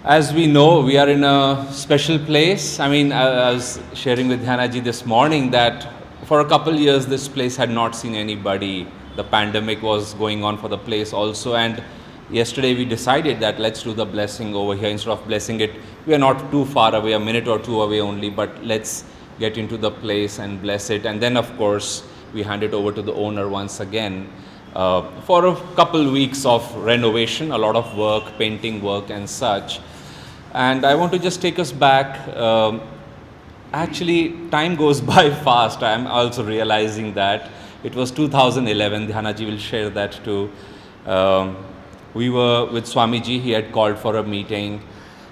As we know, we are in a special place. I was sharing with Dhyana ji this morning that for a couple years this place had not seen anybody. The pandemic was going on for the place also, and yesterday we decided that let's do the blessing over here. Instead of blessing it, we are not too far away, a minute or two away only, but let's get into the place and bless it. And then, of course, we hand it over to the owner once again for a couple weeks of renovation, a lot of work, painting work and such. And I want to just take us back. Actually, time goes by fast. I'm also realizing that. It was 2011, Dhyanaji will share that too. We were with Swamiji, he had called for a meeting,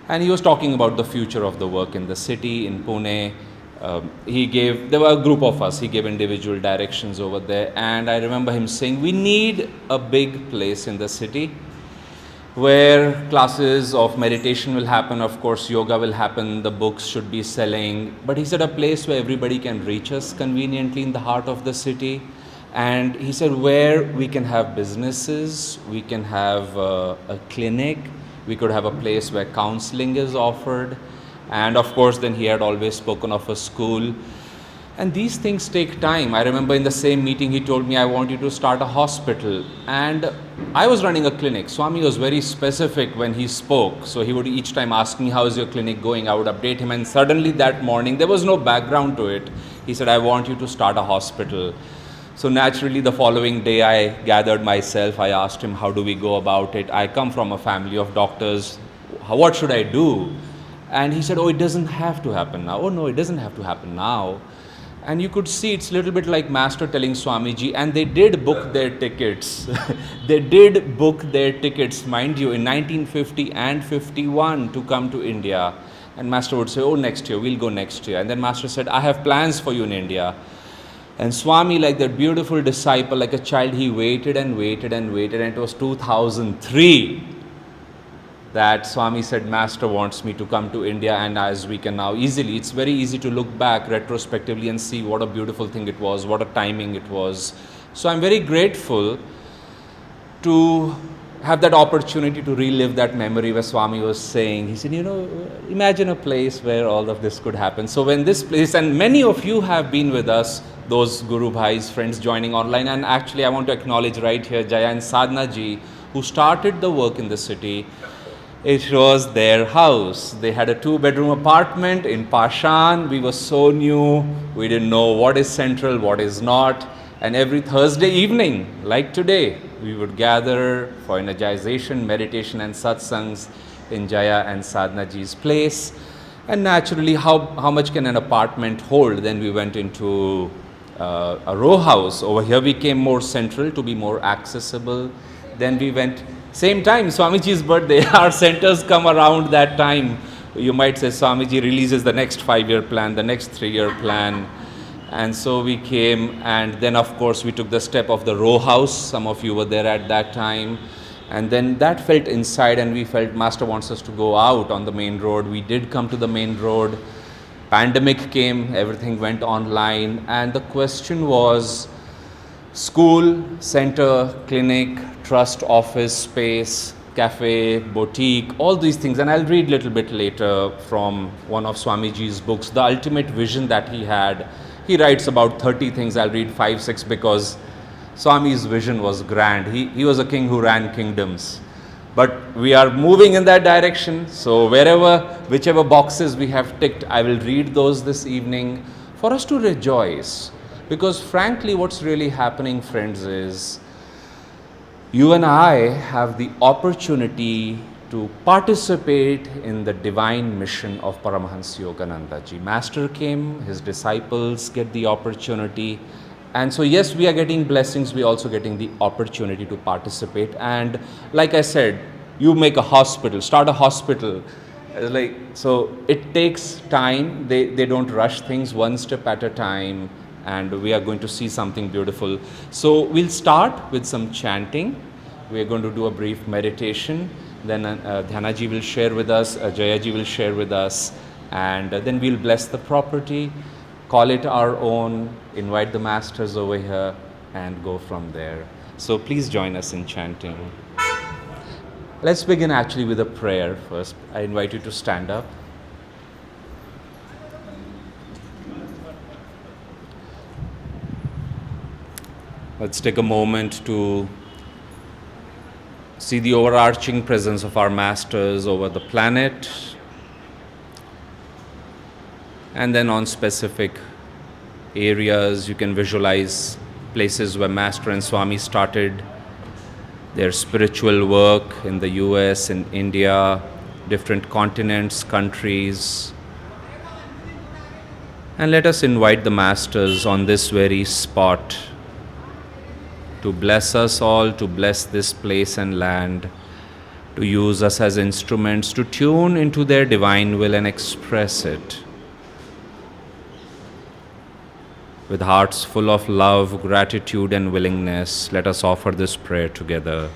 and he was talking about the future of the work in the city, in Pune. There were a group of us, he gave individual directions over there, and I remember him saying, we need a big place in the city where classes of meditation will happen, of course yoga will happen, the books should be selling, but he said a place where everybody can reach us conveniently in the heart of the city. And he said where we can have businesses, we can have a clinic, we could have a place where counseling is offered, and of course then he had always spoken of a school. And these things take time. I remember in the same meeting he told me, I want you to start a hospital. And I was running a clinic. Swami was very specific when he spoke. So he would each time ask me, how is your clinic going? I would update him. And suddenly that morning, there was no background to it. He said, I want you to start a hospital. So naturally the following day I gathered myself. I asked him, how do we go about it? I come from a family of doctors. What should I do? And he said, oh, it doesn't have to happen now. Oh no, it doesn't have to happen now. And you could see it's a little bit like Master telling Swamiji, and they did book their tickets. They did book their tickets, mind you, in 1950 and 51 to come to India. And Master would say, oh, next year, we'll go next year. And then Master said, I have plans for you in India. And Swami, like that beautiful disciple, like a child, he waited and waited and waited. And it was 2003 that Swami said, Master wants me to come to India, and as we can now easily, it's very easy to look back retrospectively and see what a beautiful thing it was, what a timing it was. So I'm very grateful to have that opportunity to relive that memory where Swami was saying, he said, imagine a place where all of this could happen. So when this place, and many of you have been with us, those Guru Bhais, friends joining online, and actually I want to acknowledge right here Jaya and Sadhana ji, who started the work in the city. It was their house. They had a 2-bedroom apartment in Pashan. We were so new. We didn't know what is central, what is not. And every Thursday evening, like today, we would gather for energization, meditation and satsangs in Jaya and Sadhana ji's place. And naturally, how much can an apartment hold? Then we went into a row house. Over here we came more central to be more accessible. Then we went same time, Swamiji's birthday, our centers come around that time. You might say Swamiji releases the next 5-year plan, the next 3-year plan. And so we came, and then of course we took the step of the row house. Some of you were there at that time. And then that felt inside, and we felt Master wants us to go out on the main road. We did come to the main road. Pandemic came, everything went online. And the question was, school, center, clinic, trust office space, cafe, boutique, all these things. And I'll read a little bit later from one of Swamiji's books, the ultimate vision that he had. He writes about 30 things. I'll read 5, 6 because Swami's vision was grand. He was a king who ran kingdoms. But we are moving in that direction. So whichever boxes we have ticked, I will read those this evening for us to rejoice. Because frankly, what's really happening, friends, is you and I have the opportunity to participate in the divine mission of Paramahansa Yogananda ji. Master came, his disciples get the opportunity. And so yes, we are getting blessings, we are also getting the opportunity to participate. And like I said, you make a hospital, start a hospital. So it takes time, they don't rush things, one step at a time. And we are going to see something beautiful. So we'll start with some chanting. We are going to do a brief meditation. Then Dhyana ji will share with us, Jaya ji will share with us, and then we'll bless the property, call it our own, invite the masters over here, and go from there. So please join us in chanting. Let's begin actually with a prayer first. I invite you to stand up. Let's take a moment to see the overarching presence of our masters over the planet, and then on specific areas you can visualize places where Master and Swami started their spiritual work in the US, in India, different continents, countries. And let us invite the Masters on this very spot to bless us all, to bless this place and land, to use us as instruments to tune into their divine will and express it. With hearts full of love, gratitude, and willingness, let us offer this prayer together.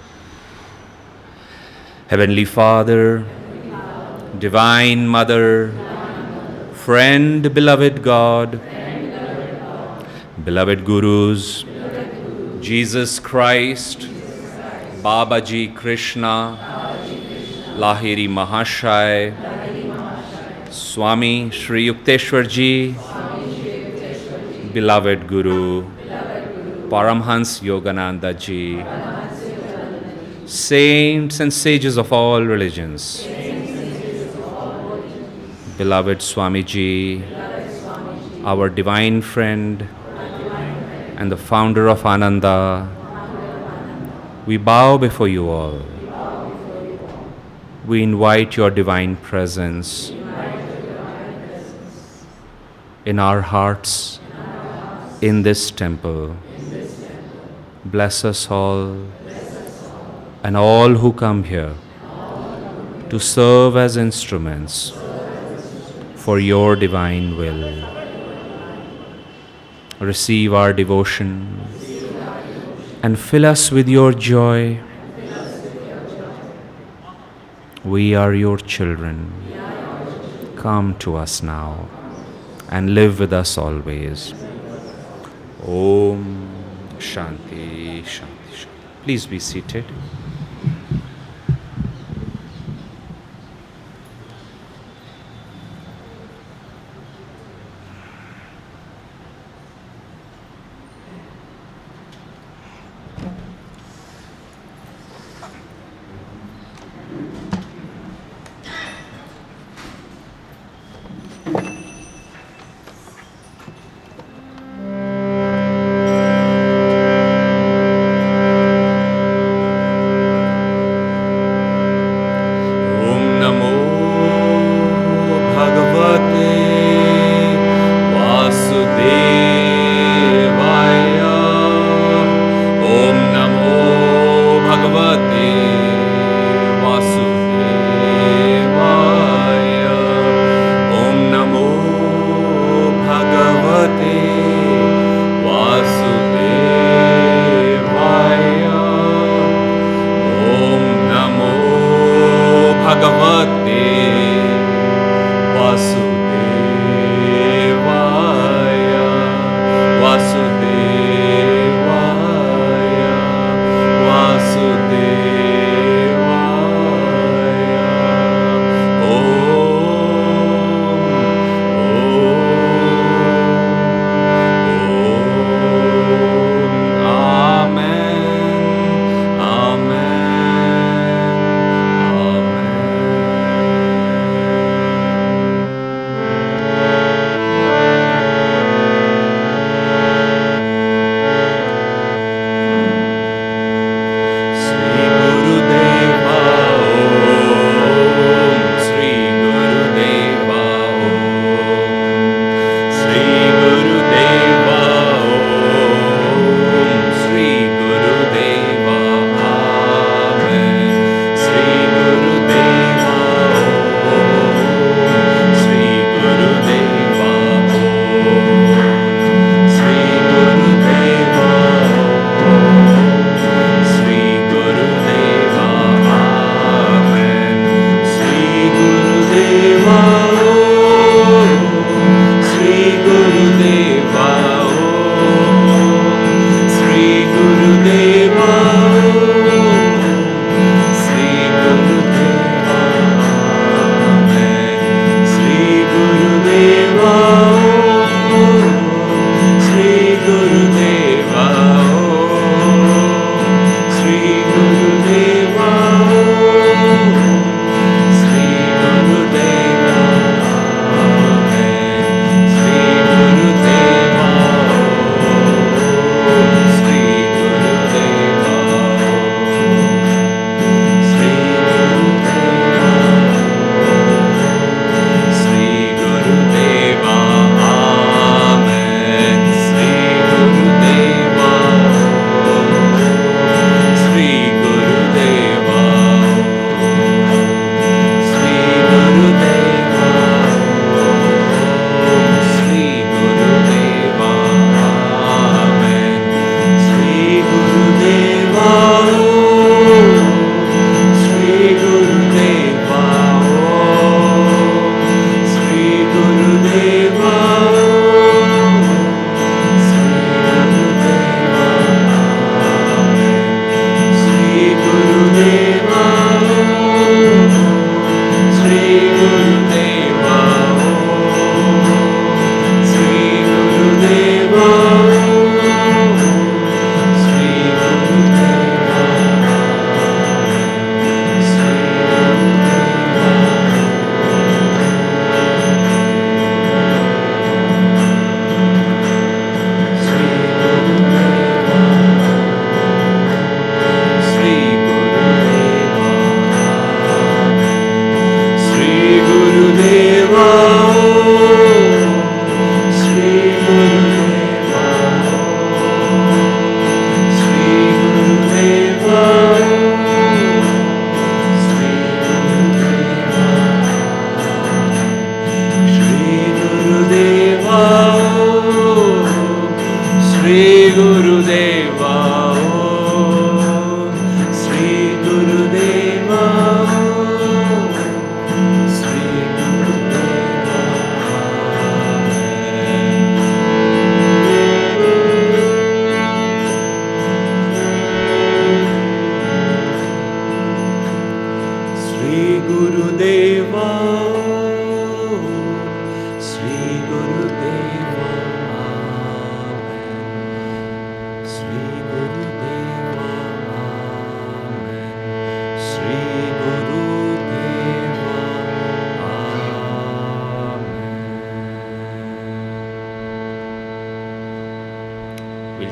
Heavenly Father, Divine Mother, Friend, beloved God, beloved Gurus, Jesus Christ, Babaji Krishna, Lahiri Mahashai, Swami Sri Yukteswarji, beloved Guru, Paramhans Yogananda Ji, saints and sages of all religions, beloved Swamiji, our divine friend and the founder of Ananda, we bow before you all. We invite your divine presence in our hearts, in this temple. Bless us all and all who come here to serve as instruments for your divine will. Receive our devotion and fill us with your joy. We are your children. Come to us now and live with us always. Om Shanti, Shanti, Shanti. Please be seated.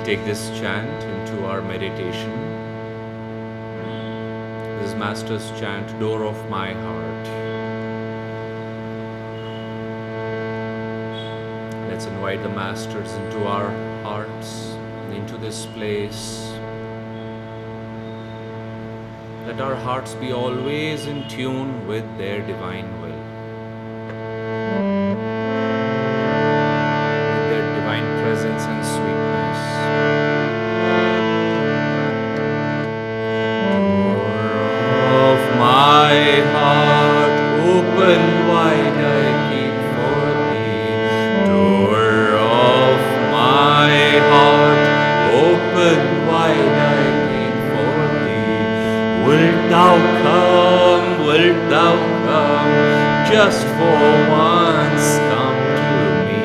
We'll take this chant into our meditation. This is Master's chant, Door of My Heart. Let's invite the Masters into our hearts, into this place. Let our hearts be always in tune with their divine will, with their divine presence and sweetness. Door of my heart, open wide I keep for thee. Door of my heart, open wide I keep for thee. Wilt thou come, just for once come to me?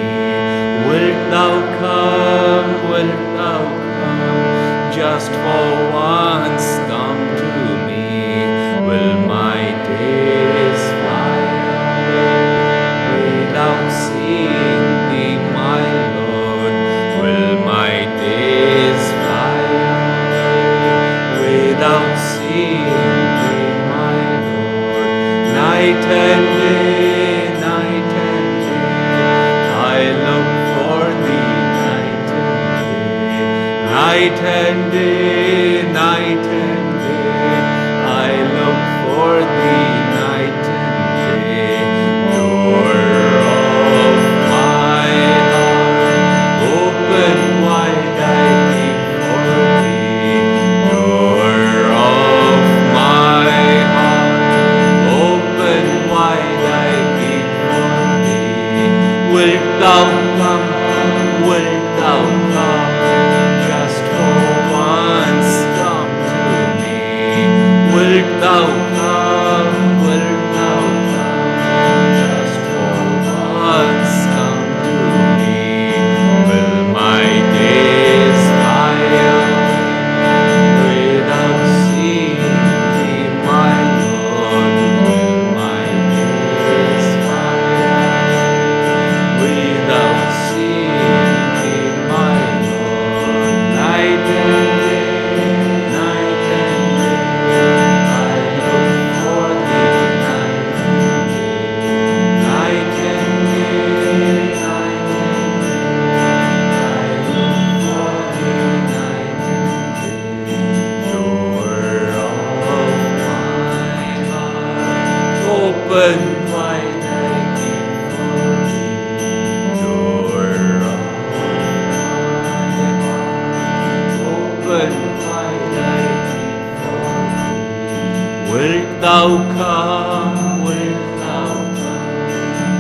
Wilt thou come, just for once come to me? Will my days fly away without seeing thee, my Lord? Will my days fly away without seeing thee, my Lord? Night and day, I look for thee. Night and day, I look for thee. Night and day, door of my heart, open wide I keep for thee. Door of my heart, open wide I keep for thee. Wilt thou come, just for once come to me? Wilt thou come, just for once come to me? Will my days fly away without seeing thee, my Lord? Will my days fly away without seeing thee, my Lord? Night and day, I look for thee. Night and day, I look for thee. Night and day, door of my heart, open wide I keep for thee. Door of my heart, open wide I keep for thee. Wilt thou come,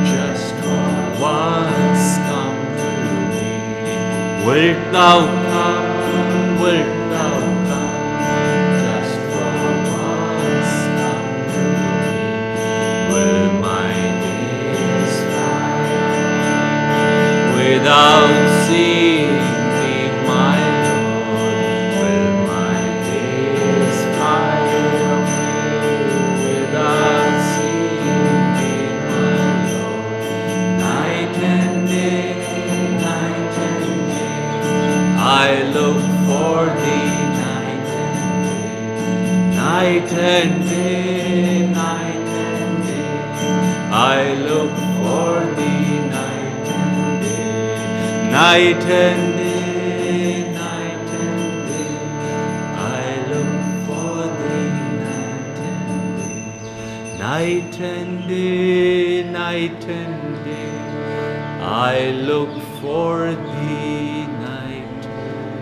just for once come to me? Wilt thou come, just for once come to me? Will my days fly without seeing thee, my Lord? Will my days fly without seeing thee, my Lord? Night and day, I look for thee. Night and day, I look for thee. Night and day, I look for thee. Night and day, I look for thee. Night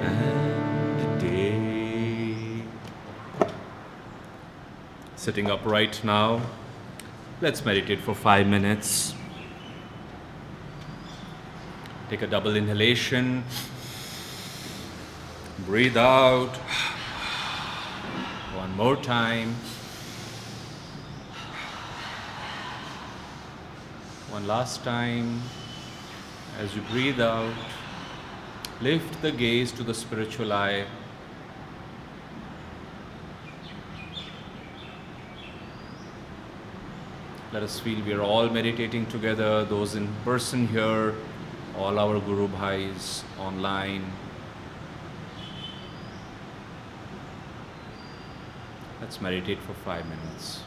and day. Sitting upright now, let's meditate for 5 minutes. Take a double inhalation. Breathe out. One more time. One last time. As you breathe out, lift the gaze to the spiritual eye. Let us feel we are all meditating together, those in person here, all our Guru Bhais online. Let's meditate for 5 minutes.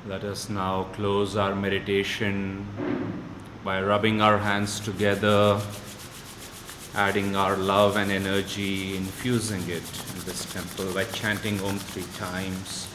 Let us now close our meditation by rubbing our hands together, adding our love and energy, infusing it in this temple by chanting Om 3 times.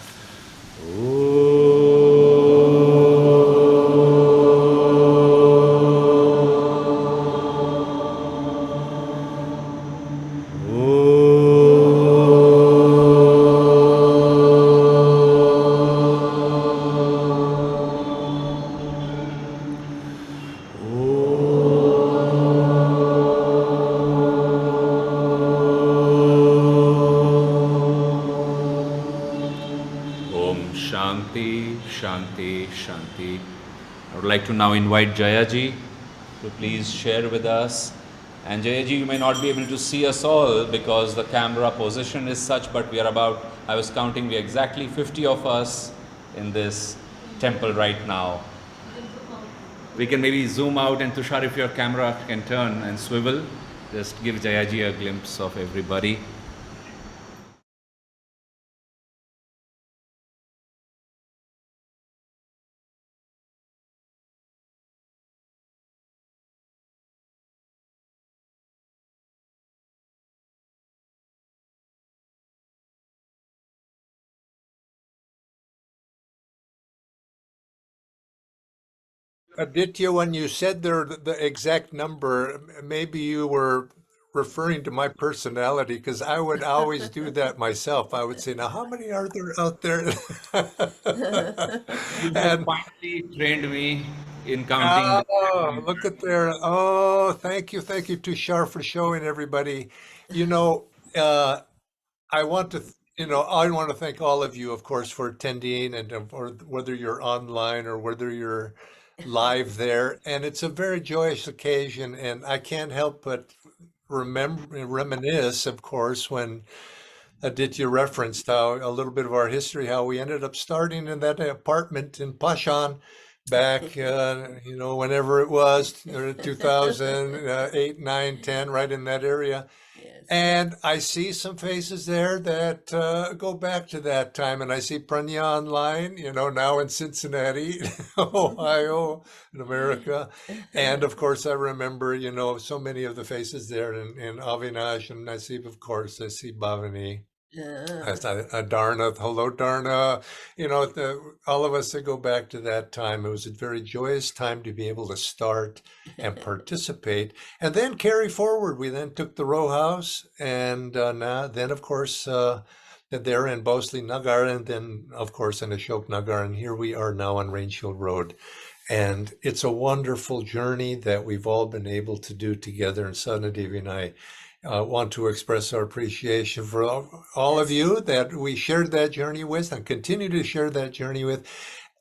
I would like to now invite Jaya ji to please share with us. And Jaya ji, you may not be able to see us all because the camera position is such, but we are about, I was counting, we are exactly 50 of us in this temple right now. We can maybe zoom out, and Tushar, if your camera can turn and swivel, just give Jaya ji a glimpse of everybody. Aditya, when you said the exact number, maybe you were referring to my personality because I would always do that myself. I would say, "Now, how many are there out there?" You have And finally trained me in counting the oh, look at there! Oh, thank you, Tushar, for showing everybody. You know, uh, I want to, I want to thank all of you, of course, for attending and or whether you're online or whether you're live there. And it's a very joyous occasion. And I can't help but reminisce, of course, when Aditya referenced how a little bit of our history, how we ended up starting in that apartment in Pashan back, whenever it was, 2008, 9, 10, right in that area. Yes. And I see some faces there that go back to that time. And I see Pranya online, now in Cincinnati, Ohio, in America. And of course, I remember, so many of the faces there in Avinash and Nasib, of course. I see Bhavani. Uh, Darna, hello, Darna. All of us that go back to that time, it was a very joyous time to be able to start and participate and then carry forward. We then took the row house and then, of course, there in Bosley Nagar and then, of course, in Ashok Nagar. And here we are now on Range Hill Road. And it's a wonderful journey that we've all been able to do together. And Sadhana Devi and I want to express our appreciation for all of yes. you that we shared that journey with and continue to share that journey with,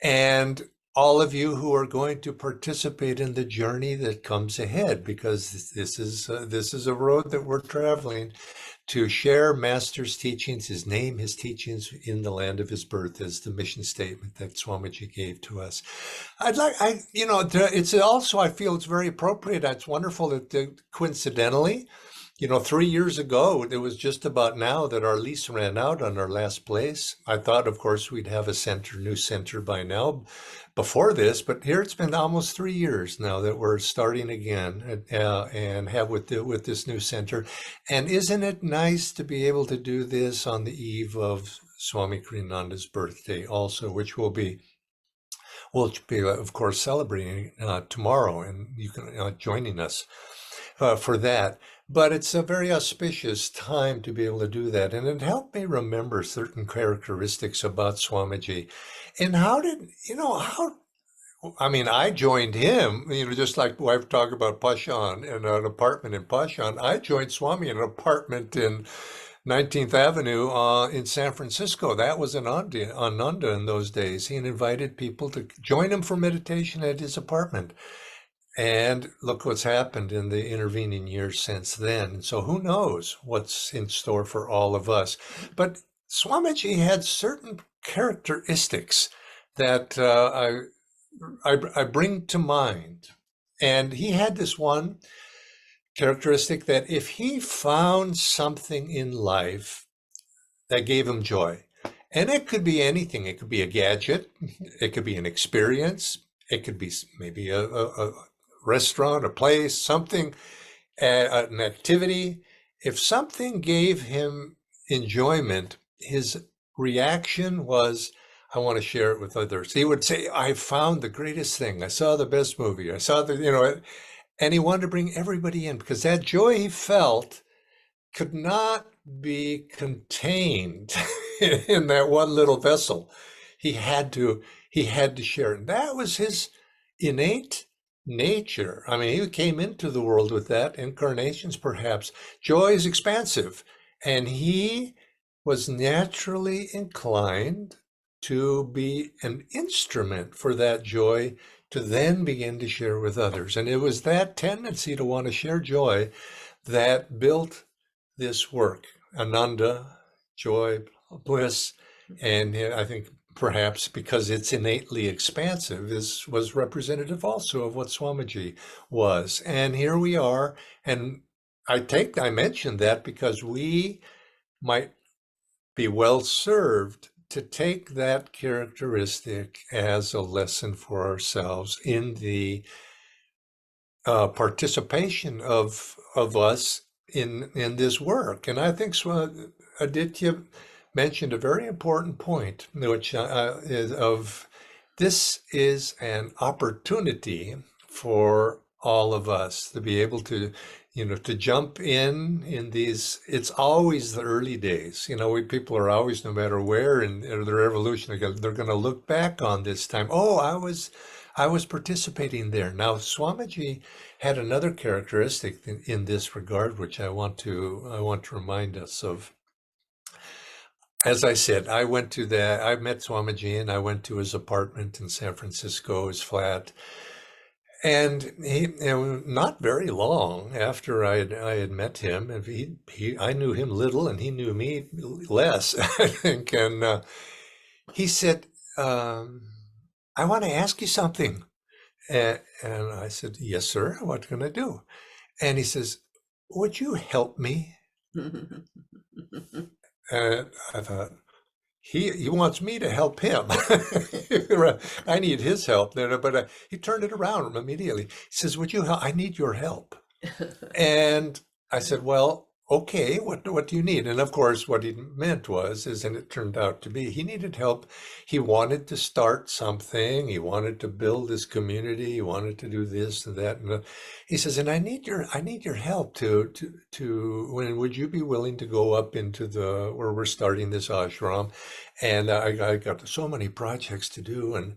and all of you who are going to participate in the journey that comes ahead, because this is a road that we're traveling to share Master's teachings, his name, his teachings in the land of his birth, is the mission statement that Swamiji gave to us. It's also, I feel it's very appropriate. It's wonderful that coincidentally, 3 years ago, it was just about now that our lease ran out on our last place. I thought, of course, we'd have a new center by now before this, but here it's been almost 3 years now that we're starting again and have with this new center. And isn't it nice to be able to do this on the eve of Swami Kriyananda's birthday also, which we'll be, of course, celebrating tomorrow, and you can joining us for that. But it's a very auspicious time to be able to do that. And it helped me remember certain characteristics about Swamiji. And I mean, I joined him, just like I've talked about Pashan in an apartment in Pashan. I joined Swami in an apartment in 19th Avenue in San Francisco. That was Ananda in those days. He invited people to join him for meditation at his apartment. And look what's happened in the intervening years since then. And so who knows what's in store for all of us. But Swamiji had certain characteristics that I bring to mind. And he had this one characteristic that if he found something in life that gave him joy, and it could be anything, it could be a gadget, it could be an experience, it could be maybe a restaurant, a place, something, an activity. If something gave him enjoyment, his reaction was, I want to share it with others. He would say, I found the greatest thing. I saw the best movie. I saw and he wanted to bring everybody in because that joy he felt could not be contained in that one little vessel. He had to share it. And that was his innate nature. I mean, he came into the world with that, incarnations perhaps. Joy is expansive, and he was naturally inclined to be an instrument for that joy to then begin to share with others. And it was that tendency to want to share joy that built this work. Ananda, joy, bliss, and I think perhaps because it's innately expansive, this was representative also of what Swamiji was. And here we are, and I mentioned that because we might be well served to take that characteristic as a lesson for ourselves in the participation of us in this work. And I think Aditya mentioned a very important point, which is of this is an opportunity for all of us to be able to, to jump in these. It's always the early days. People are always, no matter where in their evolution, they're going to look back on this time. Oh, I was participating there. Now, Swamiji had another characteristic in this regard, which I want to remind us of. As I said, I met Swamiji, and I went to his apartment in San Francisco, his flat. And not very long after I had met him, and I knew him little, and he knew me less, I think. And he said, "I want to ask you something." And I said, "Yes, sir. What can I do?" And he says, "Would you help me?" And I thought, he wants me to help him. I need his help. But he turned it around immediately. He says, "Would you help? I need your help." And I said, "Well, okay, what do you need?" And of course, what he meant and it turned out to be, he needed help. He wanted to start something. He wanted to build this community. He wanted to do this and that. And he says, "And I need your help to when would you be willing to go up into where we're starting this ashram? And I got so many projects to do,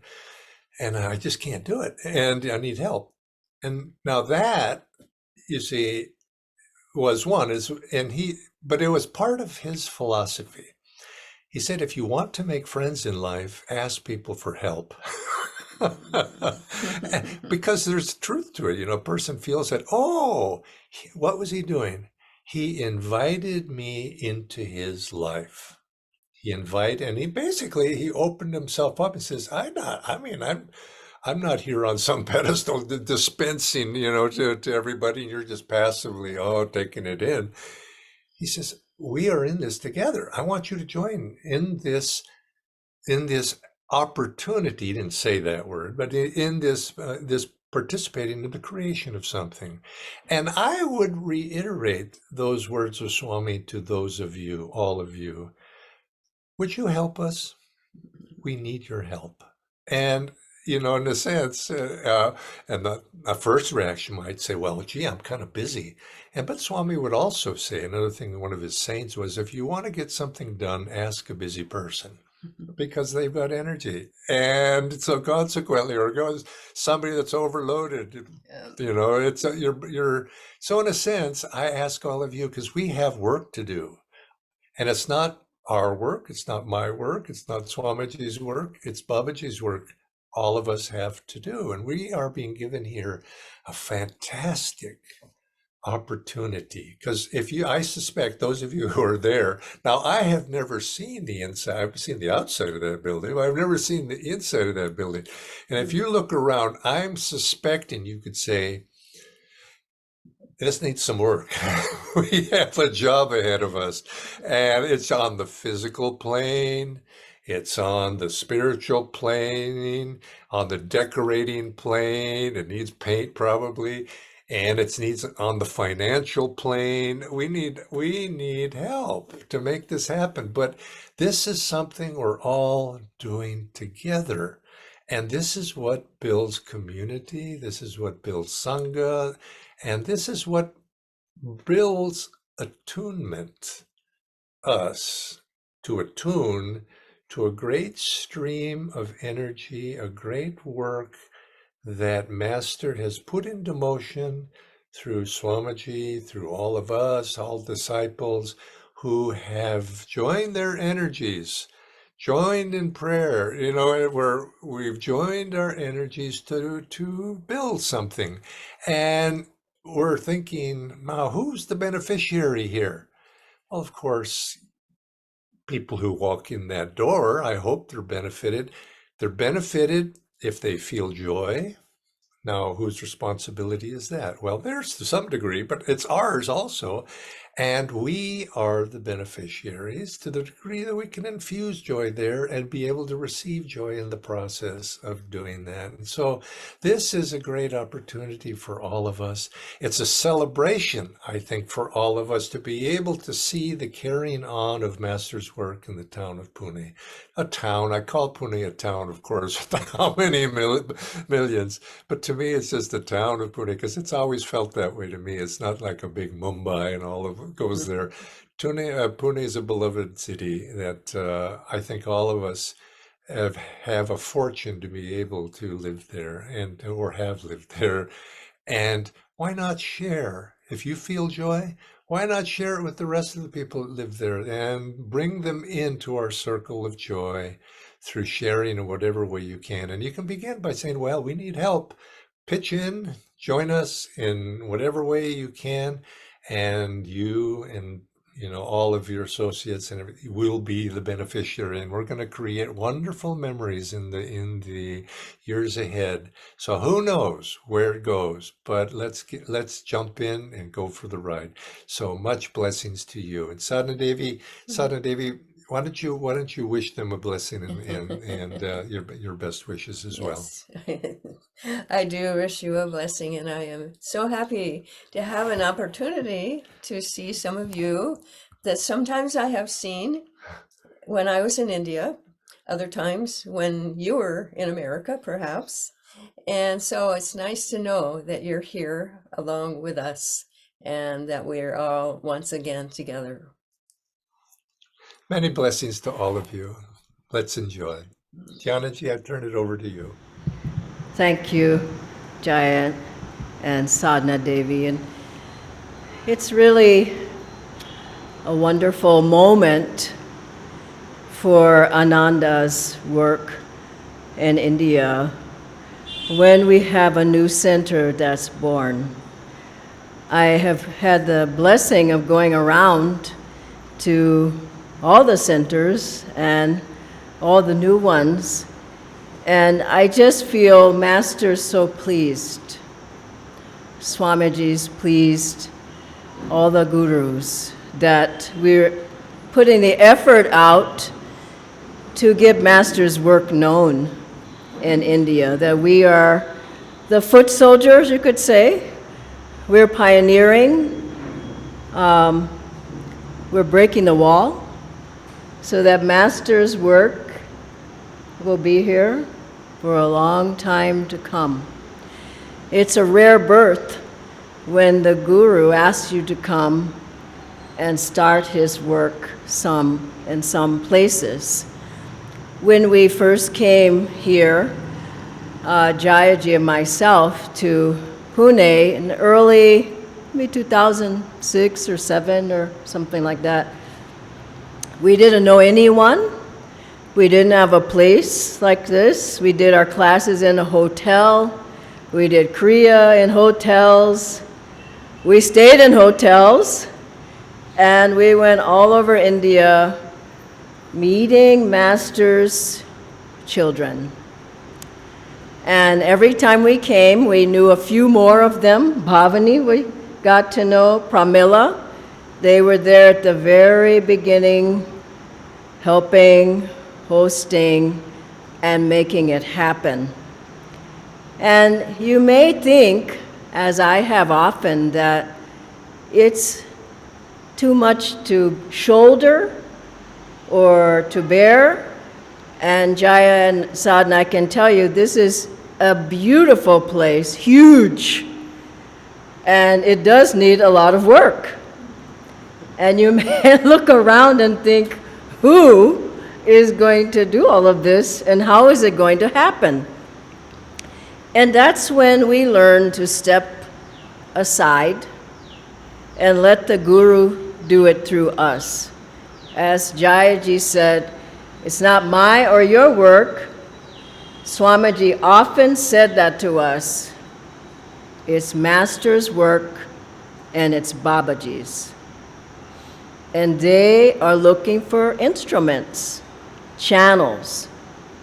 and I just can't do it, and I need help." And now that, you see, was one but it was part of his philosophy. He said, if you want to make friends in life, ask people for help. Because there's truth to it. A person feels that, oh, what was he doing? He invited me into his life. He opened himself up and says, I'm not here on some pedestal dispensing, to everybody, and you're just passively, taking it in. He says, we are in this together. I want you to join in this opportunity. He didn't say that word, but in this participating in the creation of something. And I would reiterate those words of Swami to those of you, all of you. Would you help us? We need your help. And in a sense, and the first reaction might say, well, gee, I'm kind of busy. But Swami would also say, another thing, one of his sayings was, if you want to get something done, ask a busy person, because they've got energy. And so consequently, or goes somebody that's overloaded, it's you're. So in a sense, I ask all of you, because we have work to do. And it's not our work, it's not my work, it's not Swamiji's work, it's Babaji's work. All of us have to do. And we are being given here a fantastic opportunity. Because I suspect those of you who are there, now I have never seen the inside, I've seen the outside of that building, but I've never seen the inside of that building. And if you look around, I'm suspecting you could say, this needs some work. We have a job ahead of us. And it's on the physical plane, it's on the spiritual plane, on the decorating plane. It needs paint probably. And it needs on the financial plane. We need help to make this happen. But this is something we're all doing together. And this is what builds community. This is what builds Sangha. And this is what builds attunement, us to attune to a great stream of energy, a great work that Master has put into motion through Swamiji, through all of us, all disciples who have joined their energies joined in prayer, we've joined our energies to build something. And we're thinking, now who's the beneficiary here? Well, of course, people who walk in that door, I hope they're benefited. They're benefited if they feel joy. Now, whose responsibility is that? Well, there's to some degree, but it's ours also. And we are the beneficiaries to the degree that we can infuse joy there and be able to receive joy in the process of doing that. And so this is a great opportunity for all of us. It's a celebration, I think, for all of us to be able to see the carrying on of Master's work in the town of Pune. A town, I call Pune a town, of course, how many millions? But to me, it's just the town of Pune because it's always felt that way to me. It's not like a big Mumbai and all of it goes there. Pune is a beloved city that I think all of us have a fortune to be able to live there and or have lived there. And why not share? If you feel joy, why not share it with the rest of the people that live there and bring them into our circle of joy through sharing in whatever way you can. And you can begin by saying, well, we need help. Pitch in, join us in whatever way you can, and you and all of your associates and everything will be the beneficiary, and we're going to create wonderful memories in the years ahead. So who knows where it goes, but let's jump in and go for the ride. So much blessings to you. And Sadhana Devi, why don't you wish them a blessing and your best wishes as well. Yes, I do wish you a blessing, and I am so happy to have an opportunity to see some of you that sometimes I have seen when I was in India, other times when you were in America, perhaps. And so it's nice to know that you're here along with us and that we're all once again together. Many blessings to all of you. Let's enjoy. Dhyanaji, I turn it over to you. Thank you, Jaya and Sadhana Devi. And it's really a wonderful moment for Ananda's work in India when we have a new center that's born. I have had the blessing of going around to all the centers and all the new ones, and I just feel Master's so pleased. Swamiji's pleased, all the gurus, that we're putting the effort out to get Master's work known in India, that we are the foot soldiers, you could say. We're pioneering. We're breaking the wall so that Master's work will be here for a long time to come. It's a rare birth when the Guru asks you to come and start his work in some places. When we first came here, Jayaji and myself, to Pune in early, maybe 2006 or 7 or something like that, we didn't know anyone. We didn't have a place like this. We did our classes in a hotel. We did Kriya in hotels. We stayed in hotels. And we went all over India meeting Master's children. And every time we came, we knew a few more of them. Bhavani, we got to know. Pramila, they were there at the very beginning, helping, hosting, and making it happen. And you may think, as I have often, that it's too much to shoulder or to bear. And Jaya and Sadhana, I can tell you, this is a beautiful place, huge, and it does need a lot of work. And you may look around and think, who is going to do all of this, and how is it going to happen? And that's when we learn to step aside and let the Guru do it through us. As Jayaji said, It's not my or your work. Swamiji often said that to us. It's Master's work and it's Babaji's. And they are looking for instruments, channels,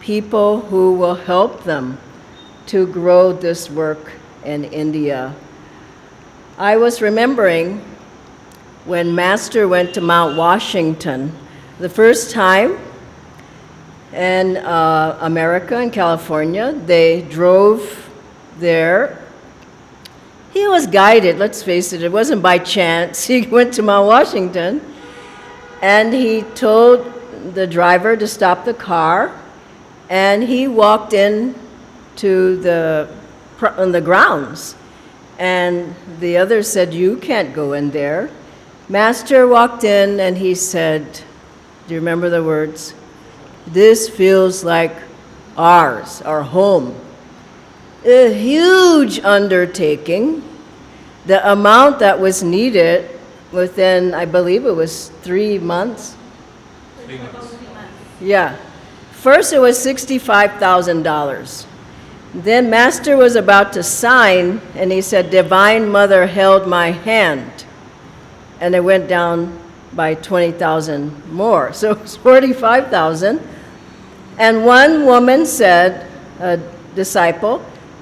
people who will help them to grow this work in India. I was remembering when Master went to Mount Washington the first time in America, in California. They drove there. He was guided, let's face it, it wasn't by chance. He went to Mount Washington and he told the driver to stop the car, and he walked in to on the grounds. And the other said, "You can't go in there." Master walked in and he said, do you remember the words? "This feels like ours, our home." A huge undertaking. The amount that was needed within, I believe it was 3 months. 3 months. Yeah. First it was $65,000. Then Master was about to sign and he said, "Divine Mother held my hand." And it went down by 20,000 more. So it was 45,000. And one woman said, a disciple,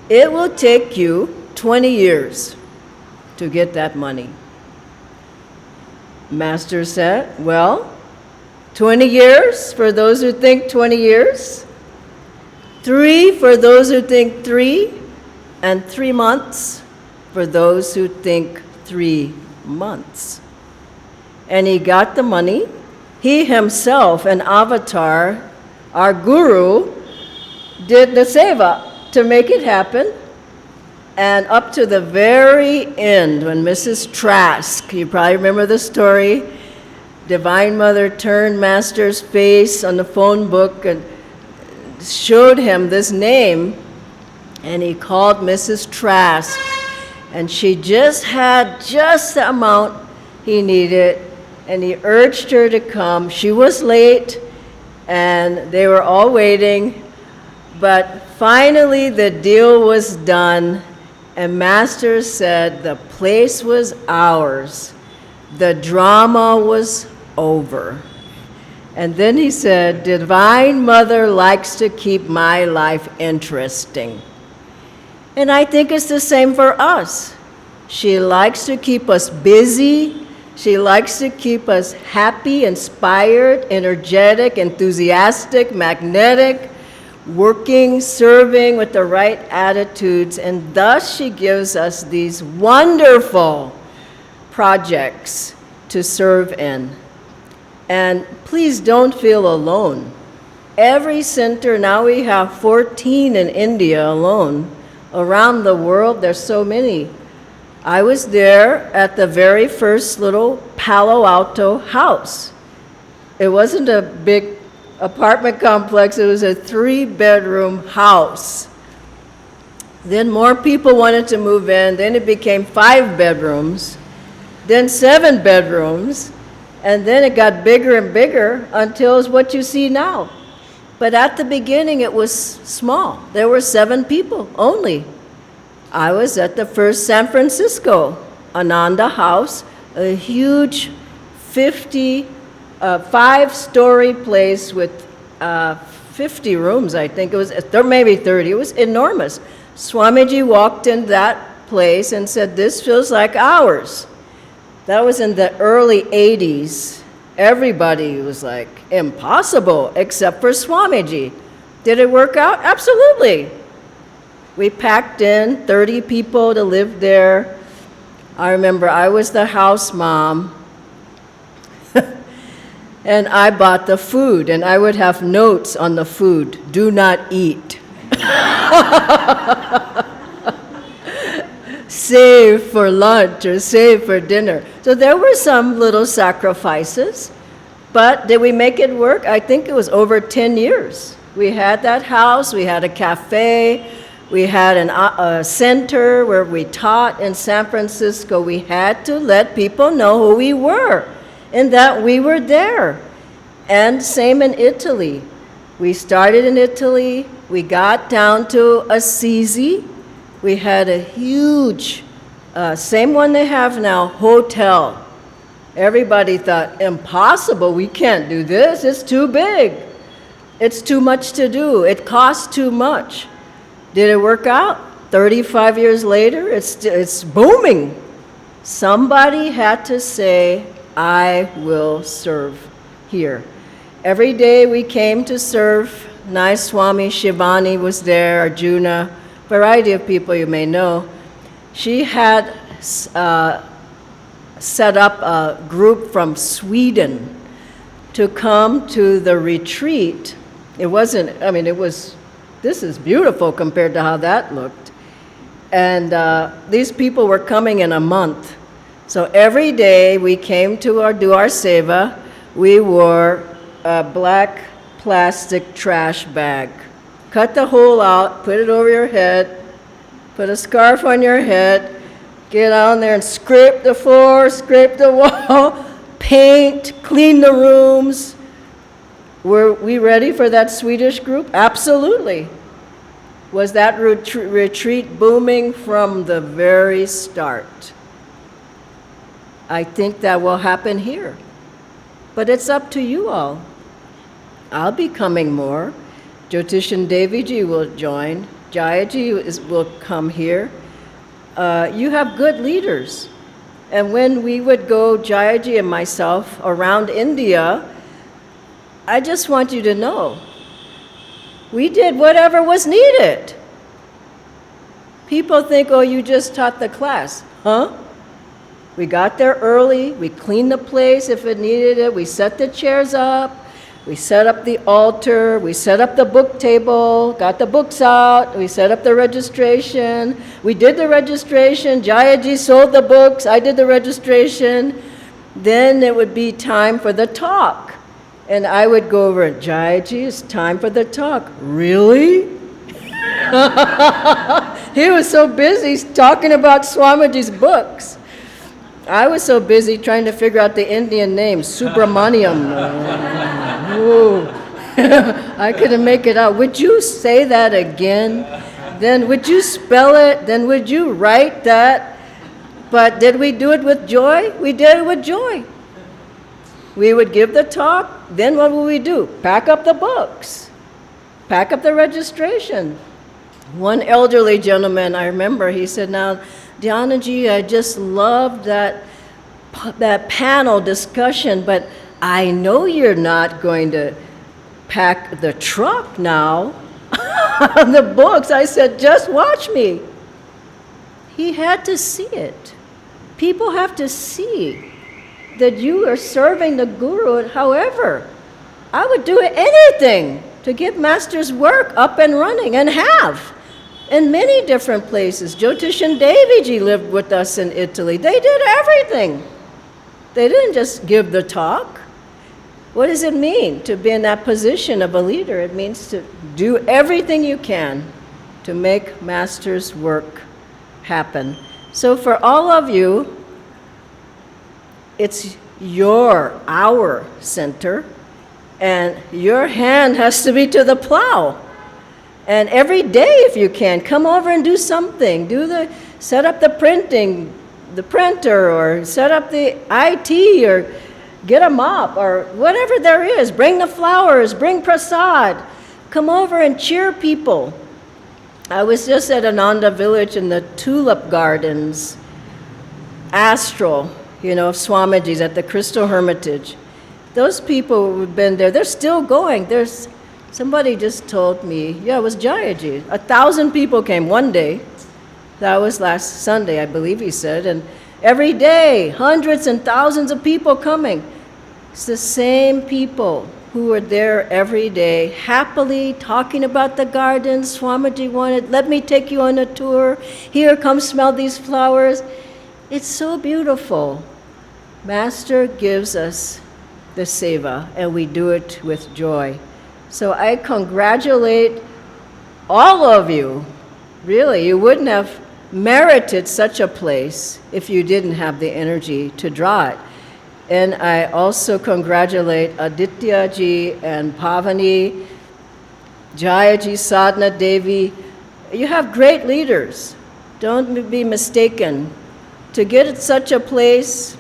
"It will take you 20 years to get that money." Master said, "Well, 20 years for those who think 20 years, 3 for those who think 3, and 3 months for those who think 3 months." And he got the money. He himself, an avatar, our guru, did the seva to make it happen. And up to the very end, when Mrs. Trask, you probably remember the story, Divine Mother turned Master's face on the phone book and showed him this name, and he called Mrs. Trask, and she just had just the amount he needed, and he urged her to come. She was late, and they were all waiting, but finally the deal was done, and Master said the place was ours. The drama was over. And then he said, "Divine Mother likes to keep my life interesting." And I think it's the same for us. She likes to keep us busy. She likes to keep us happy, inspired, energetic, enthusiastic, magnetic, working, serving with the right attitudes, and thus she gives us these wonderful projects to serve in. And please don't feel alone. Every center, now we have 14 in India alone. Around the world, there's so many. I was there at the very first little Palo Alto house. It wasn't a big apartment complex, it was a 3-bedroom house. Then more people wanted to move in, then it became 5 bedrooms, then 7 bedrooms, and then it got bigger and bigger until it's what you see now. But at the beginning it was small. There were 7 people only. I was at the first San Francisco Ananda house, a huge 5-story place with 50 rooms, I think it was, or maybe 30. It was enormous. Swamiji walked in that place and said, "This feels like ours." That was in the early 80s. Everybody was like, impossible, except for Swamiji. Did it work out? Absolutely. We packed in 30 people to live there. I remember I was the house mom, and I bought the food, and I would have notes on the food, "Do not eat." Save for lunch or save for dinner. So there were some little sacrifices, but did we make it work? I think it was over 10 years. We had that house, we had a cafe, we had a center where we taught in San Francisco. We had to let people know who we were and that we were there. And same in Italy. We started in Italy, we got down to Assisi, we had a huge, same one they have now, hotel. Everybody thought, impossible, we can't do this, it's too big. It's too much to do, it costs too much. Did it work out? 35 years later, it's booming. Somebody had to say, I will serve here. Every day we came to serve. Nayaswami, Shivani was there, Arjuna, variety of people you may know. She had set up a group from Sweden to come to the retreat. It wasn't, I mean, this is beautiful compared to how that looked. And these people were coming in a month. So every day we came to do our seva, we wore a black plastic trash bag. Cut the hole out, put it over your head, put a scarf on your head, get on there and scrape the floor, scrape the wall, paint, clean the rooms. Were we ready for that Swedish group? Absolutely. Was that retreat booming from the very start? I think that will happen here. But it's up to you all. I'll be coming more. Jyotishan Devi ji will join. Jaya ji will come here. You have good leaders. And when we would go, Jaya ji and myself, around India, I just want you to know, we did whatever was needed. People think, oh, you just taught the class. Huh? We got there early, we cleaned the place if it needed it, we set the chairs up, we set up the altar, we set up the book table, got the books out, we set up the registration, we did the registration, Jayaji sold the books, I did the registration. Then it would be time for the talk. And I would go over, Jayaji, it's time for the talk. Really? He was so busy talking about Swamiji's books. I was so busy trying to figure out the Indian name, Subramaniam. I couldn't make it out. Would you say that again? Then would you spell it? Then would you write that? But did we do it with joy? We did it with joy. We would give the talk, then what would we do? Pack up the books, pack up the registration. One elderly gentleman, I remember, he said, now, Dhyana ji, I just loved that panel discussion, but I know you're not going to pack the truck now on the books. I said, just watch me. He had to see it. People have to see that you are serving the Guru. However, I would do anything to get Master's work up and running, and have in many different places. Jyotishan Devi ji lived with us in Italy. They did everything. They didn't just give the talk. What does it mean to be in that position of a leader? It means to do everything you can to make Master's work happen. So for all of you, it's our center, and your hand has to be to the plow. And every day, if you can, come over and do something. Set up the printer, or set up the IT, or get a mop, or whatever there is. Bring the flowers, bring prasad. Come over and cheer people. I was just at Ananda village in the tulip gardens, astral, of Swamiji's at the Crystal Hermitage. Those people who've been there, they're still going. Somebody just told me, it was Jayaji. 1,000 people came one day. That was last Sunday, I believe he said. And every day, hundreds and thousands of people coming. It's the same people who were there every day, happily talking about the gardens. Swamiji wanted, let me take you on a tour. Here, come smell these flowers. It's so beautiful. Master gives us the seva, and we do it with joy. So I congratulate all of you. Really, you wouldn't have merited such a place if you didn't have the energy to draw it. And I also congratulate Aditya ji and Pavani, Jaya ji, Sadhana, Devi. You have great leaders. Don't be mistaken. To get at such a place,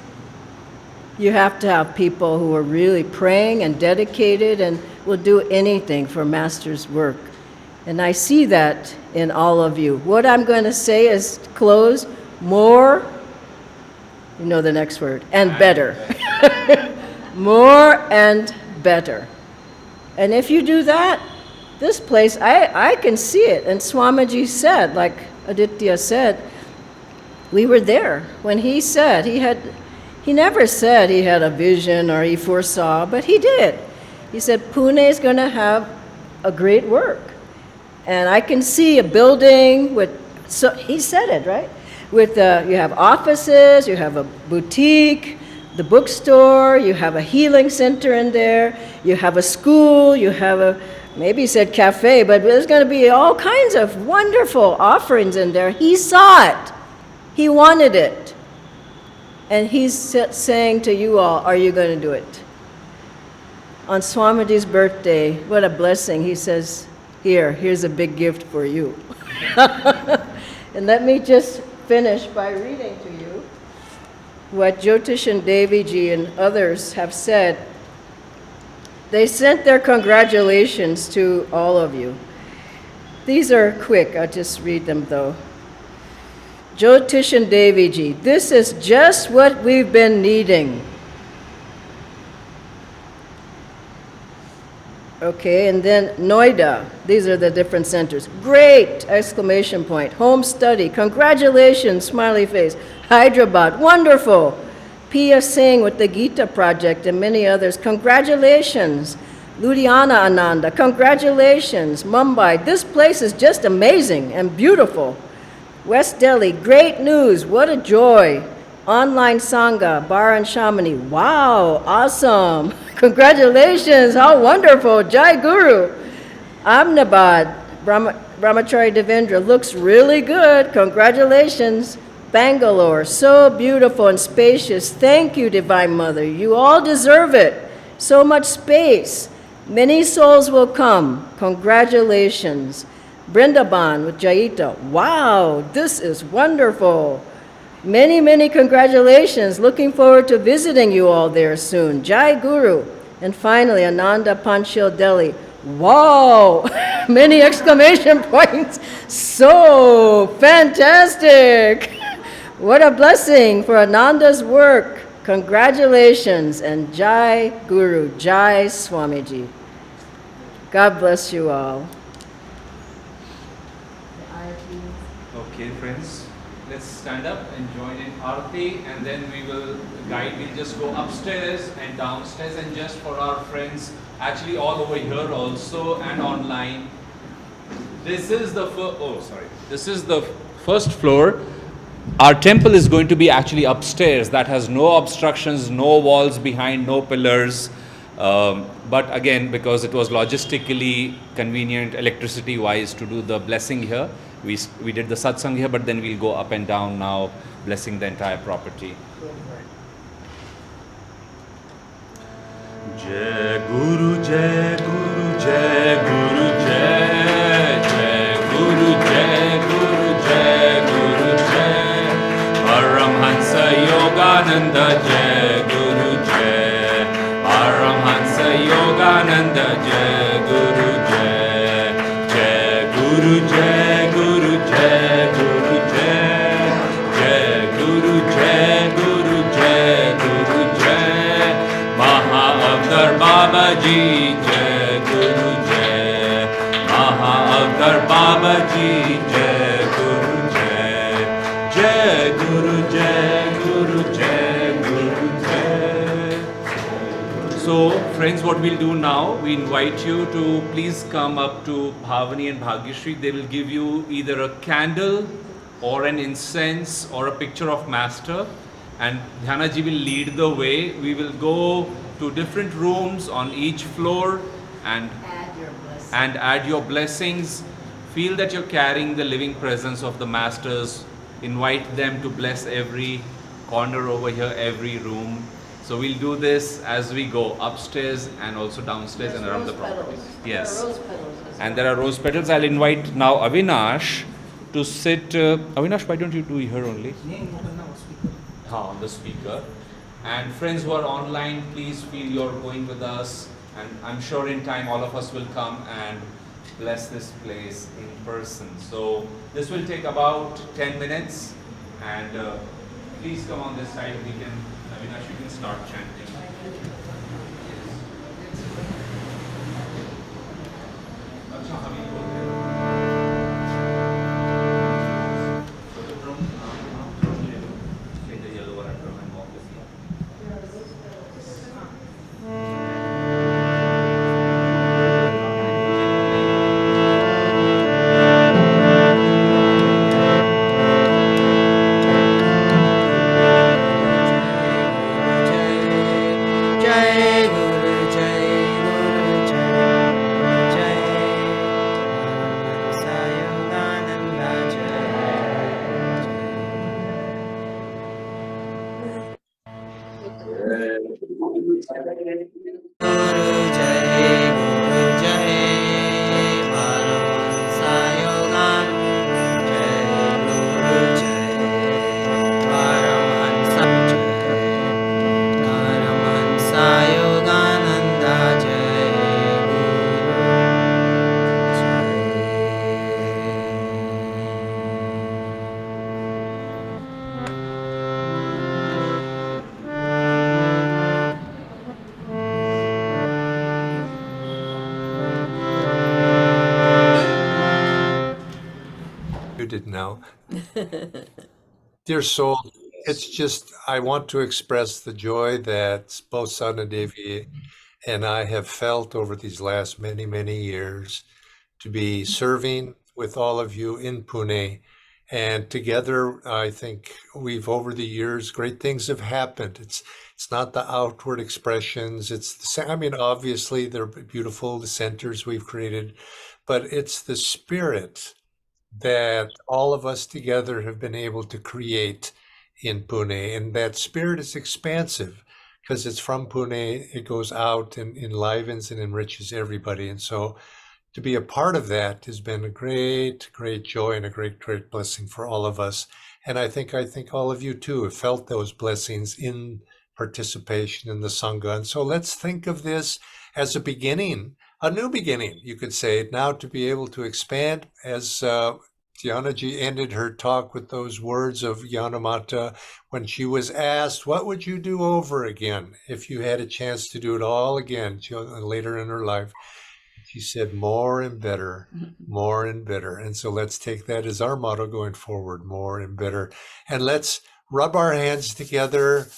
you have to have people who are really praying and dedicated and will do anything for Master's work. And I see that in all of you. What I'm going to say is close, more, you know the next word, and better. More and better. And if you do that, this place, I can see it. And Swamiji said, like Aditya said, we were there when he said, he never said he had a vision or he foresaw, but he did. He said, Pune is going to have a great work. And I can see a building with, so he said it, right? With, you have offices, you have a boutique, the bookstore, you have a healing center in there, you have a school, you have a, maybe he said cafe, but there's going to be all kinds of wonderful offerings in there. He saw it. He wanted it. And he's saying to you all, are you going to do it? On Swamiji's birthday, what a blessing. He says, here's a big gift for you. And let me just finish by reading to you what Jyotish and Devi ji and others have said. They sent their congratulations to all of you. These are quick, I'll just read them though. Jyotish and Devi ji, this is just what we've been needing. Okay, and then Noida, these are the different centers. Great! Exclamation point. Home study, congratulations, smiley face. Hyderabad, wonderful. Pia Singh with the Gita Project and many others, congratulations. Ludhiana Ananda, congratulations. Mumbai, this place is just amazing and beautiful. West Delhi, great news, what a joy. Online Sangha, Bar and Shamani, wow, awesome. Congratulations, how wonderful, Jai Guru. Ahmedabad, Brahmachari Devendra, looks really good, congratulations. Bangalore, so beautiful and spacious, thank you, Divine Mother, you all deserve it. So much space, many souls will come, congratulations. Brindaban with Jaita, wow, this is wonderful. Many, many congratulations. Looking forward to visiting you all there soon. Jai Guru. And finally, Ananda, Panchil, Delhi. Wow! Many exclamation points. So fantastic! What a blessing for Ananda's work. Congratulations and Jai Guru, Jai Swamiji. God bless you all. Okay, friends, let's stand up and join in Aarti, and then we will guide. We'll just go upstairs and downstairs, and just for our friends, actually all over here also and online. This is the This is the first floor. Our temple is going to be actually upstairs. That has no obstructions, no walls behind, no pillars. But again, because it was logistically convenient, electricity-wise, to do the blessing here, we did the satsang here, but then we'll go up and down now, blessing the entire property. Jai Guru, Jai Guru, Jai Guru, Jai, Jai Guru, Jai Guru, Jai Guru, Jai Paramhansa Yogananda, Jai Guru, Jai Paramhansa Yogananda, Jai Guru, Jai, Jai Guru, Jai Guru, Jai Guru, Jai, Jai Guru, Jai Guru, Jai Guru, Jai Maha Avtar Baba Ji, Jai Guru, Jai Maha Avtar Baba Ji, Jai Guru, Jai, Jai Guru, Jai Guru, Jai Guru, Jai. So, friends, what we'll do now, we invite you to please come up to Bhavani and Bhagyashree. They will give you either a candle or an incense or a picture of Master, and Dhyana ji will lead the way. We will go to different rooms on each floor and add your blessings. Feel that you're carrying the living presence of the Masters. Invite them to bless every corner over here, every room. So we'll do this as we go upstairs and also downstairs and around the property. Yes. And there are rose petals. I'll invite now Avinash to sit. Avinash, why don't you do here only? On the speaker. And friends who are online, please feel you're going with us. And I'm sure in time all of us will come and bless this place in person. So this will take about 10 minutes. And please come on this side. We can, Avinash, you can start chanting. अच्छा, हम ये बोलते हैं। Take the yellow one and turn my mouth this way. Jai Guru Jai Guru Jai Jai Sa Yogananda Guru Jai Guru Jai Sa Yogananda You didn't know. Dear soul, it's just, I want to express the joy that both Sadhana Devi and I have felt over these last many, many years to be serving with all of you in Pune. And together, I think we've, over the years, great things have happened. It's not the outward expressions. I mean, obviously they're beautiful, the centers we've created, but it's the spirit that all of us together have been able to create in Pune. And that spirit is expansive because it's from Pune, it goes out and enlivens and enriches everybody. And so to be a part of that has been a great, great joy and a great, great blessing for all of us. And I think all of you too have felt those blessings in participation in the Sangha. And so let's think of this as a beginning, a new beginning, you could say, now to be able to expand, as Dhyanaji ended her talk with those words of Yanamata when she was asked, what would you do over again if you had a chance to do it all again later in her life? She said, more and better, more and better. And so let's take that as our motto going forward, more and better. And let's rub our hands together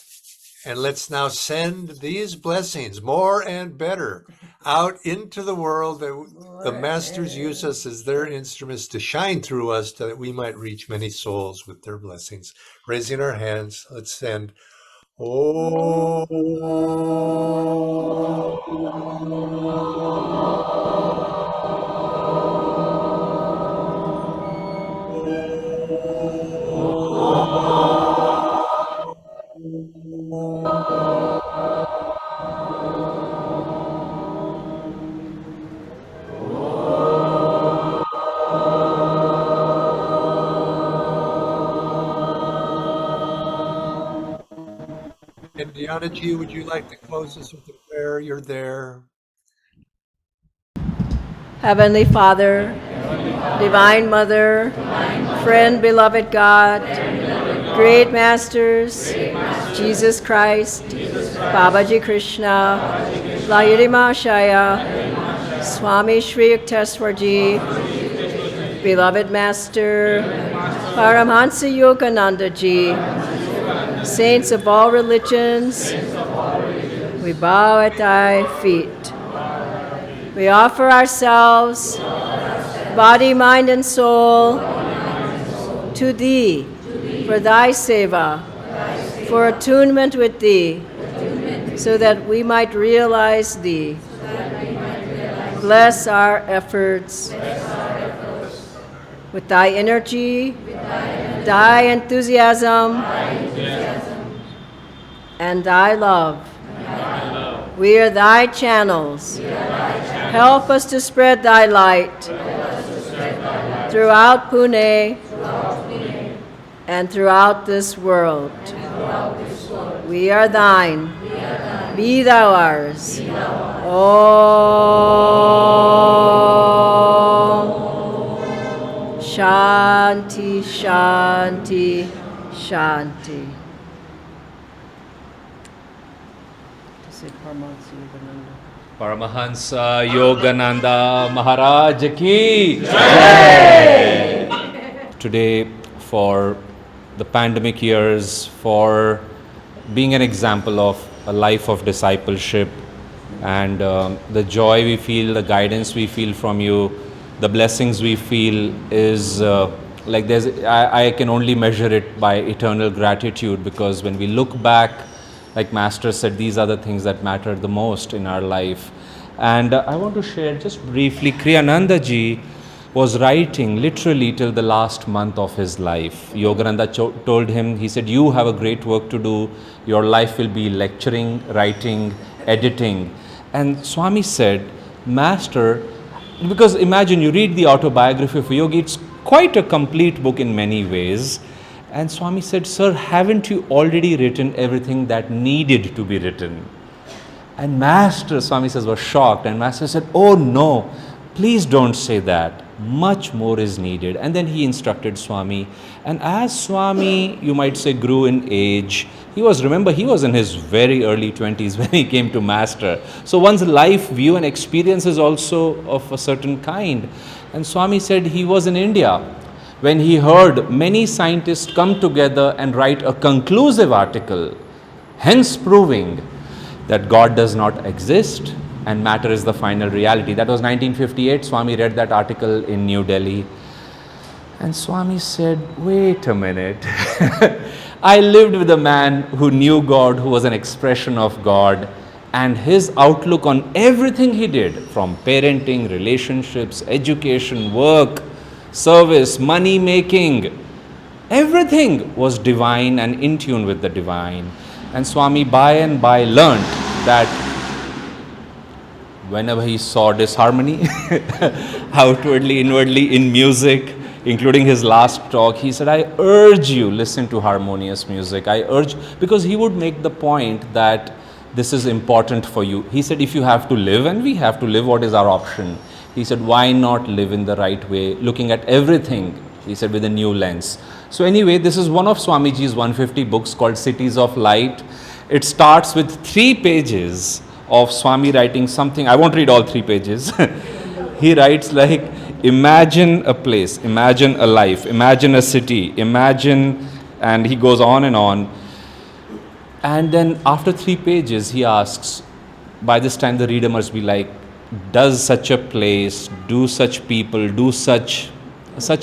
and let's now send these blessings, more and better, out into the world. The masters use us as their instruments to shine through us so that we might reach many souls with their blessings. Raising our hands, let's send. Oh. And Dhyanaji, would you like to close us with a prayer? You're there. Heavenly Father, Divine Mother, friend, beloved God, great masters, Jesus Christ, Babaji Krishna, Lahirima Shaya, Swami Shri Yukteswarji, beloved Master, Paramhansa Yogananda Ji, saints of all religions, we bow at thy feet. We offer ourselves, body, mind, and soul, to thee, for thy seva, for attunement with thee, so that we might realize thee. Bless our efforts with thy energy, thy enthusiasm, and thy love. We are thy channels. Help us to spread thy light throughout Pune and throughout this world. We are thine. Be thou ours. Om Shanti, Shanti, Shanti. To say Paramahansa Yogananda Maharaj ki Jai. Today, for the pandemic years, for being an example of a life of discipleship, and the joy we feel, the guidance we feel from you, the blessings we feel is like I can only measure it by eternal gratitude, because when we look back, like Master said, these are the things that matter the most in our life. And I want to share just briefly, Kriyananda ji was writing literally till the last month of his life. Yogananda told him, he said, you have a great work to do. Your life will be lecturing, writing, editing. And Swami said, Master, because imagine you read the autobiography of a yogi, it's quite a complete book in many ways. And Swami said, sir, haven't you already written everything that needed to be written? And Master, Swami says, was shocked. And Master said, oh no, please don't say that. Much more is needed. And then he instructed Swami. And as Swami, you might say, grew in age, he was in his very early 20s when he came to Master. So one's life view and experience is also of a certain kind. And Swami said he was in India when he heard many scientists come together and write a conclusive article, hence proving that God does not exist and matter is the final reality. That was 1958. Swami read that article in New Delhi. And Swami said, wait a minute. I lived with a man who knew God, who was an expression of God, and his outlook on everything he did, from parenting, relationships, education, work, service, money making, everything was divine and in tune with the divine. And Swami by and by learned that whenever he saw disharmony, outwardly, inwardly, in music, including his last talk, he said, I urge you, listen to harmonious music. I urge, because he would make the point that this is important for you. He said, if you have to live, and we have to live, what is our option? He said, why not live in the right way, looking at everything, he said, with a new lens. So anyway, this is one of Swamiji's 150 books called Cities of Light. It starts with 3 pages of Swami writing something. I won't read all 3 pages. He writes like, imagine a place, imagine a life, imagine a city, imagine, and he goes on and on. And then after 3 pages, he asks, by this time the reader must be like, does such a place, do such people, do such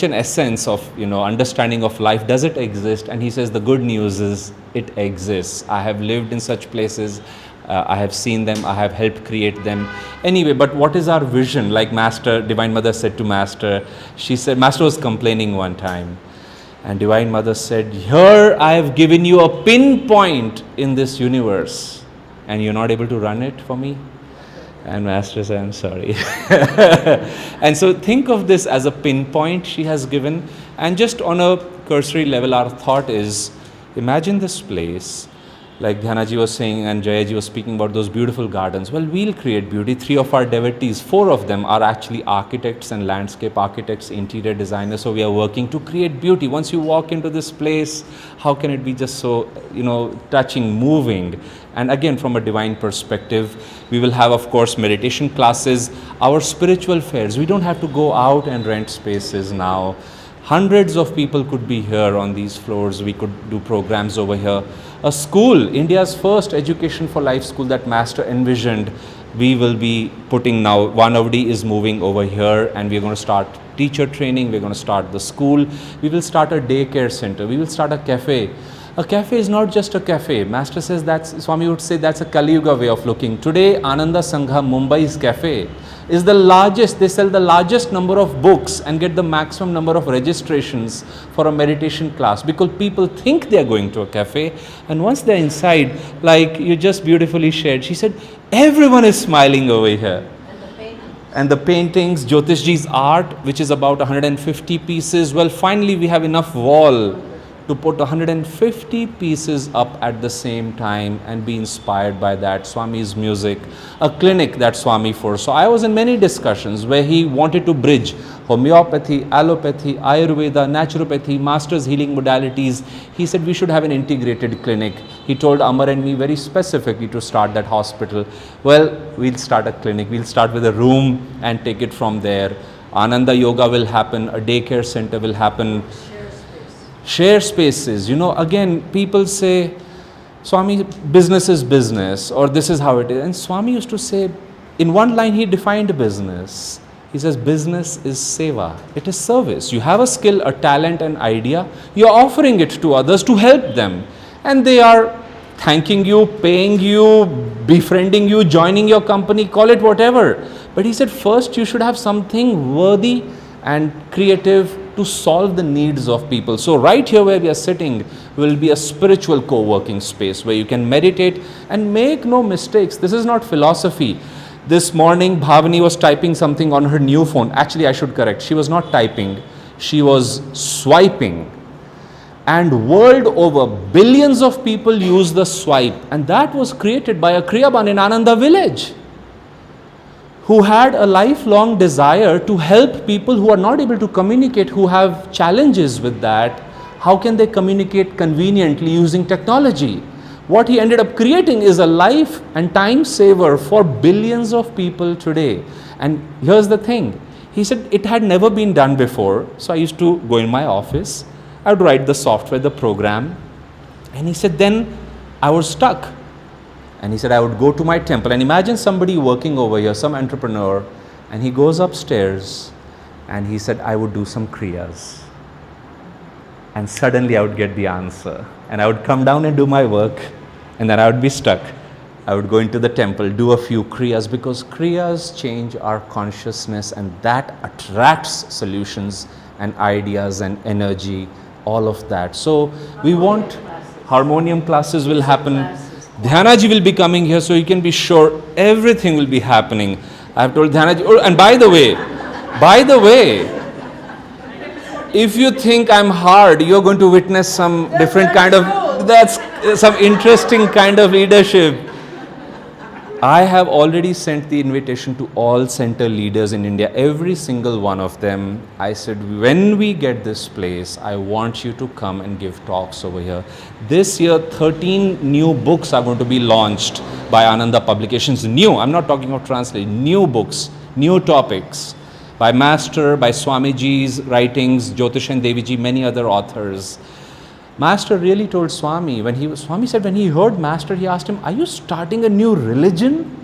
an essence of, understanding of life, does it exist? And he says, the good news is it exists. I have lived in such places. I have seen them, I have helped create them. Anyway, but what is our vision? Like Master, Divine Mother said to Master, she said, Master was complaining one time, and Divine Mother said, here I have given you a pinpoint in this universe, and you're not able to run it for me? And Master said, I'm sorry. And so think of this as a pinpoint she has given, and just on a cursory level, our thought is, imagine this place, like Dhyana ji was saying and Jaya ji was speaking about those beautiful gardens. Well, we'll create beauty. 3 of our devotees, 4 of them are actually architects and landscape architects, interior designers. So we are working to create beauty. Once you walk into this place, how can it be just so, touching, moving? And again, from a divine perspective, we will have, of course, meditation classes, our spiritual fairs. We don't have to go out and rent spaces now. Hundreds of people could be here on these floors. We could do programs over here. A school, India's first education for life school that Master envisioned, we will be putting now. Vanavadi is moving over here, and we're going to start teacher training. We're going to start the school. We will start a daycare center. We will start a cafe. A cafe is not just a cafe. Master says Swami would say that's a Kali Yuga way of looking. Today, Ananda Sangha Mumbai's cafe is the largest. They sell the largest number of books and get the maximum number of registrations for a meditation class, because people think they are going to a cafe, and once they're inside, like you just beautifully shared, she said, everyone is smiling over here. And the paintings, Jyotishji's art, which is about 150 pieces. Well, finally we have enough wall to put 150 pieces up at the same time and be inspired by that. Swami's music, a clinic that Swami foresaw. I was in many discussions where he wanted to bridge homeopathy, allopathy, Ayurveda, naturopathy, master's healing modalities. He said we should have an integrated clinic. He told Amar and me very specifically to start that hospital. Well, we'll start a clinic. We'll start with a room and take it from there. Ananda Yoga will happen. A daycare center will happen. Share spaces. You know, again, people say, Swami, business is business, or this is how it is. And Swami used to say, in one line he defined business. He says, business is seva. It is service. You have a skill, a talent, an idea. You are offering it to others to help them. And they are thanking you, paying you, befriending you, joining your company, call it whatever. But he said, first you should have something worthy and creative to solve the needs of people. So right here where we are sitting will be a spiritual co-working space where you can meditate and make no mistakes. This is not philosophy. This morning Bhavani was typing something on her new phone. Actually, I should correct. She was not typing. She was swiping. And world over, billions of people use the swipe. And that was created by a Kriyaban in Ananda village, who had a lifelong desire to help people who are not able to communicate, who have challenges with that. How can they communicate conveniently using technology? What he ended up creating is a life and time saver for billions of people today. And here's the thing. He said it had never been done before. So I used to go in my office. I would write the software, the program. And he said then I was stuck. And he said, I would go to my temple, and imagine somebody working over here, some entrepreneur, and he goes upstairs and he said, I would do some kriyas. And suddenly I would get the answer. And I would come down and do my work, and then I would be stuck. I would go into the temple, do a few kriyas, because kriyas change our consciousness, and that attracts solutions and ideas and energy, all of that. So we want harmonium classes will happen. Dhyana ji will be coming here, so you can be sure everything will be happening. I have told Dhyana ji, oh, and by the way, if you think I'm hard, you're going to witness some different kind of, that's some interesting kind of leadership. I have already sent the invitation to all center leaders in India, every single one of them. I said, when we get this place, I want you to come and give talks over here. This year, 13 new books are going to be launched by Ananda Publications. New, I'm not talking of translation, new books, new topics by Master, by Swamiji's writings, Jyotish and Devi ji, many other authors. Master really told Swami, Swami said when he heard Master, he asked him, are you starting a new religion?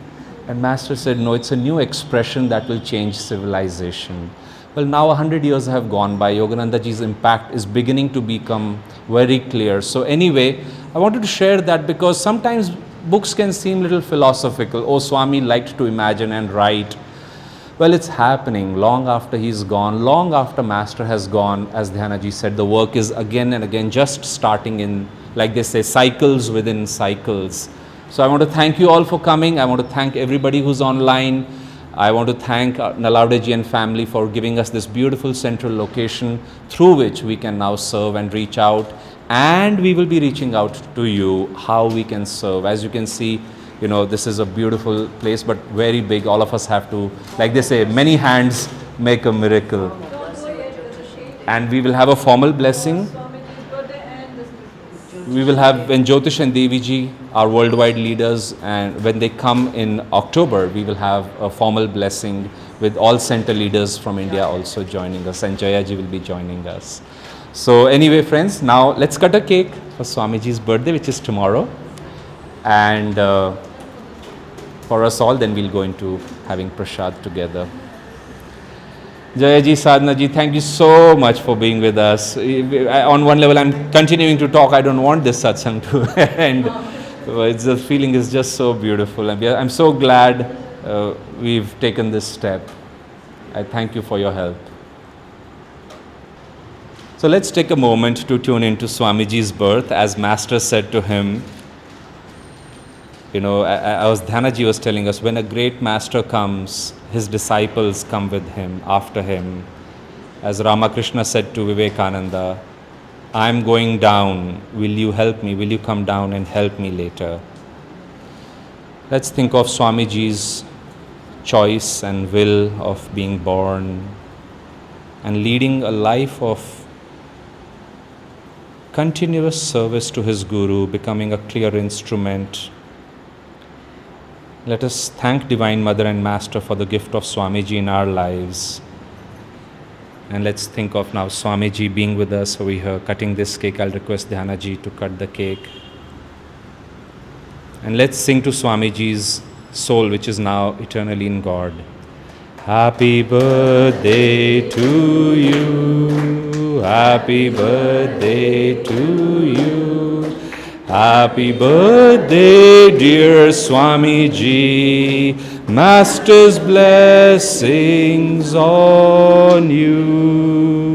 And Master said, no, it's a new expression that will change civilization. Well, now 100 years have gone by. Yogananda ji's impact is beginning to become very clear. So anyway, I wanted to share that because sometimes books can seem a little philosophical. Oh, Swami liked to imagine and write. Well, it's happening long after he's gone, long after Master has gone. As Dhyana ji said, the work is again and again just starting in, like they say, cycles within cycles. So I want to thank you all for coming. I want to thank everybody who's online. I want to thank Nalaude ji and family for giving us this beautiful central location through which we can now serve and reach out. And we will be reaching out to you how we can serve. As you can see, you know, this is a beautiful place, but very big. All of us have to, like they say, many hands make a miracle. And we will have a formal blessing. We will have, when Jyotish and Devi ji, our worldwide leaders, and when they come in October, we will have a formal blessing with all center leaders from India also joining us, and Jaya ji will be joining us. So anyway, friends, now let's cut a cake for Swamiji's birthday, which is tomorrow. And for us all, then we'll go into having prasad together. Jaya ji, Sadhana ji, thank you so much for being with us. On one level, I'm continuing to talk. I don't want this satsang to end. It's the feeling is just so beautiful. And I'm so glad we've taken this step. I thank you for your help. So let's take a moment to tune into Swamiji's birth. As Master said to him, Dhyanaji was telling us, when a great master comes, his disciples come with him, after him. As Ramakrishna said to Vivekananda, I'm going down, will you help me? Will you come down and help me later? Let's think of Swamiji's choice and will of being born and leading a life of continuous service to his Guru, becoming a clear instrument. Let us thank Divine Mother and Master for the gift of Swamiji in our lives. And let's think of now Swamiji being with us over here, cutting this cake. I'll request Dhyanaji to cut the cake. And let's sing to Swamiji's soul, which is now eternally in God. Happy birthday to you. Happy birthday to you. Happy birthday, dear Swamiji. Master's blessings on you.